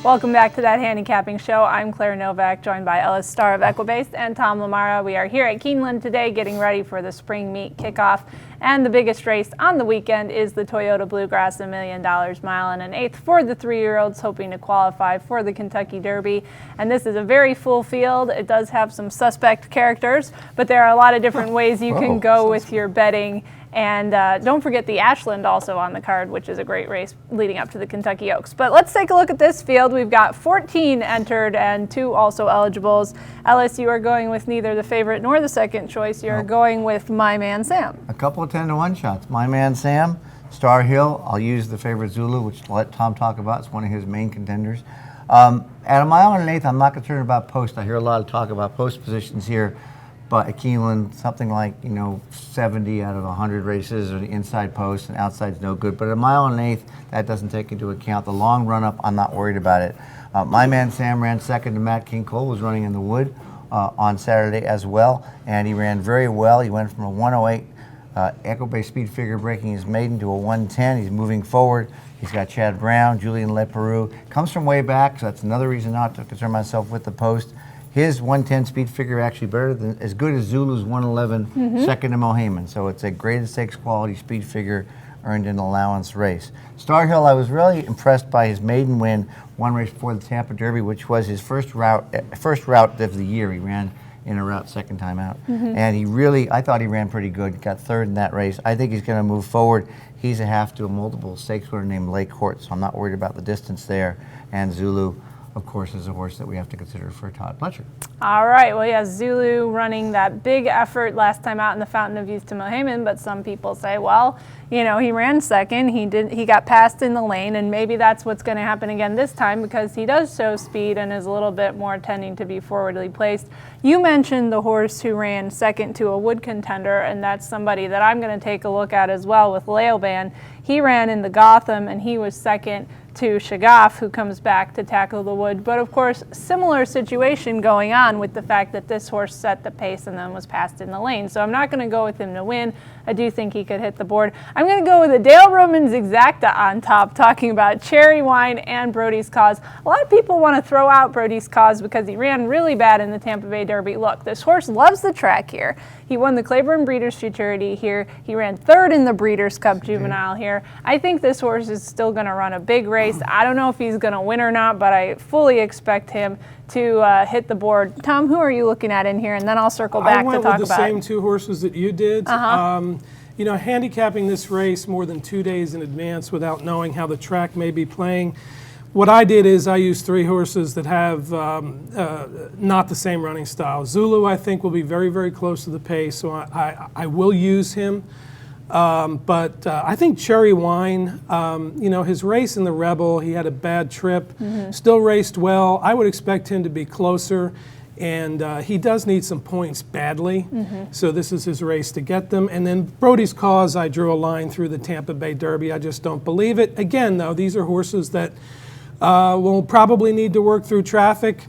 Welcome back to That Handicapping Show. I'm Claire Novak, joined by Ellis, Starr of Equibase, and Tom LaMarra. We are here at Keeneland today getting ready for the spring meet kickoff. And the biggest race on the weekend is the Toyota Bluegrass $1 Million Mile and an Eighth for the 3-year-olds hoping to qualify for the Kentucky Derby. And this is a very full field. It does have some suspect characters, but there are a lot of different ways you can go with your betting. And don't forget the Ashland also on the card, which is a great race leading up to the Kentucky Oaks. But let's take a look at this field. We've got 14 entered and 2 also eligibles. Ellis, you are going with neither the favorite nor the second choice. You're going with My Man Sam. A couple of 10-to-1 shots. My Man Sam, Starr Hill. I'll use the favorite Zulu, which I'll let Tom talk about. It's one of his main contenders. At a mile and an eighth, I'm not concerned about post. I hear a lot of talk about post positions here. But at Keeneland, something like, 70 out of 100 races are the inside post and outside's no good. But at a mile and an eighth, that doesn't take into account the long run up. I'm not worried about it. My Man Sam ran second to Matt King Cole, was running in the wood on Saturday as well, and he ran very well. He went from a 108 Equibase speed figure breaking his maiden to a 110. He's moving forward. He's got Chad Brown, Julian Leperoux. Comes from way back, so that's another reason not to concern myself with the post. His 110 speed figure actually better than as good as Zulu's 111 second to Mohaman. So it's a grade stakes quality speed figure earned in an allowance race. Starr Hill, I was really impressed by his maiden win, one race before the Tampa Derby, which was his first route of the year. He ran in a route second time out. And I thought he ran pretty good. Got third in that race. I think he's going to move forward. He's a half to a multiple stakes winner named Lake Court, so I'm not worried about the distance there. And Zulu, of course, is a horse that we have to consider for Todd Pletcher. All right. Well, yeah, Zulu running that big effort last time out in the Fountain of Youth to Mohaman, but some people say, well, he ran second. He got passed in the lane, and maybe that's what's going to happen again this time because he does show speed and is a little bit more tending to be forwardly placed. You mentioned the horse who ran second to a wood contender, and that's somebody that I'm going to take a look at as well with Laoban. He ran in the Gotham, and he was second to Shagaf, who comes back to tackle the wood. But of course, similar situation going on with the fact that this horse set the pace and then was passed in the lane. So I'm not going to go with him to win. I do think he could hit the board. I'm going to go with a Dale Roman's Exacta on top, talking about Cherry Wine and Brody's Cause. A lot of people want to throw out Brody's Cause because he ran really bad in the Tampa Bay Derby. Look, this horse loves the track here. He won the Claiborne Breeders' Futurity here. He ran third in the Breeders' Cup Juvenile here. I think this horse is still going to run a big race. I don't know if he's going to win or not, but I fully expect him to hit the board. Tom, who are you looking at in here? And then I'll circle back to talk about I went with the same 2 horses that you did. Handicapping this race more than 2 days in advance without knowing how the track may be playing. What I did is I used 3 horses that have not the same running style. Zulu, I think, will be very, very close to the pace, so I will use him. But I think Cherry Wine, his race in the Rebel, he had a bad trip, still raced well. I would expect him to be closer, and he does need some points badly, so this is his race to get them. And then Brody's Cause, I drew a line through the Tampa Bay Derby. I just don't believe it. Again, though, these are horses that will probably need to work through traffic,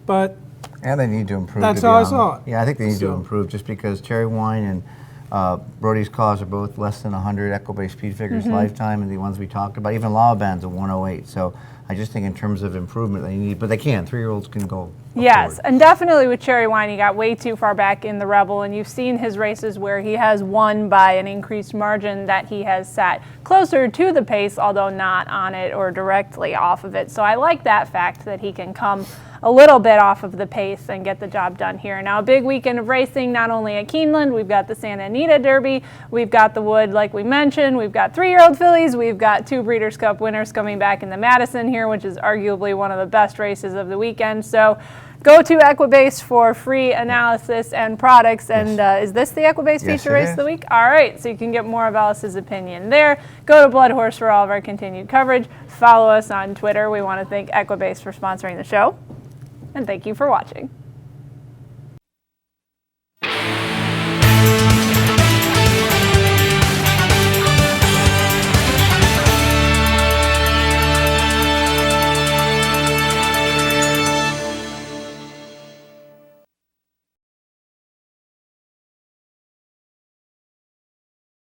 but and they need to improve. That's how I saw it. Yeah, I think they need to improve just because Cherry Wine and Brody's Cause are both less than 100 Equibase speed figures lifetime, and the ones we talked about, even Laoban's a 108. So I just think in terms of improvement they need, but they can. 3-year-olds can go. Yes, and definitely with Cherry Wine, he got way too far back in the Rebel, and you've seen his races where he has won by an increased margin that he has sat closer to the pace, although not on it or directly off of it. So I like that fact that he can come a little bit off of the pace and get the job done here. Now, a big weekend of racing, not only at Keeneland, we've got the Santa Anita Derby, we've got the Wood, like we mentioned, we've got 3-year-old fillies, we've got 2 Breeders' Cup winners coming back in the Madison here, which is arguably one of the best races of the weekend. So go to Equibase for free analysis and products. And is this the Equibase feature race of the week? All right, so you can get more of Ellis's opinion there. Go to Blood Horse for all of our continued coverage. Follow us on Twitter. We want to thank Equibase for sponsoring the show. And thank you for watching.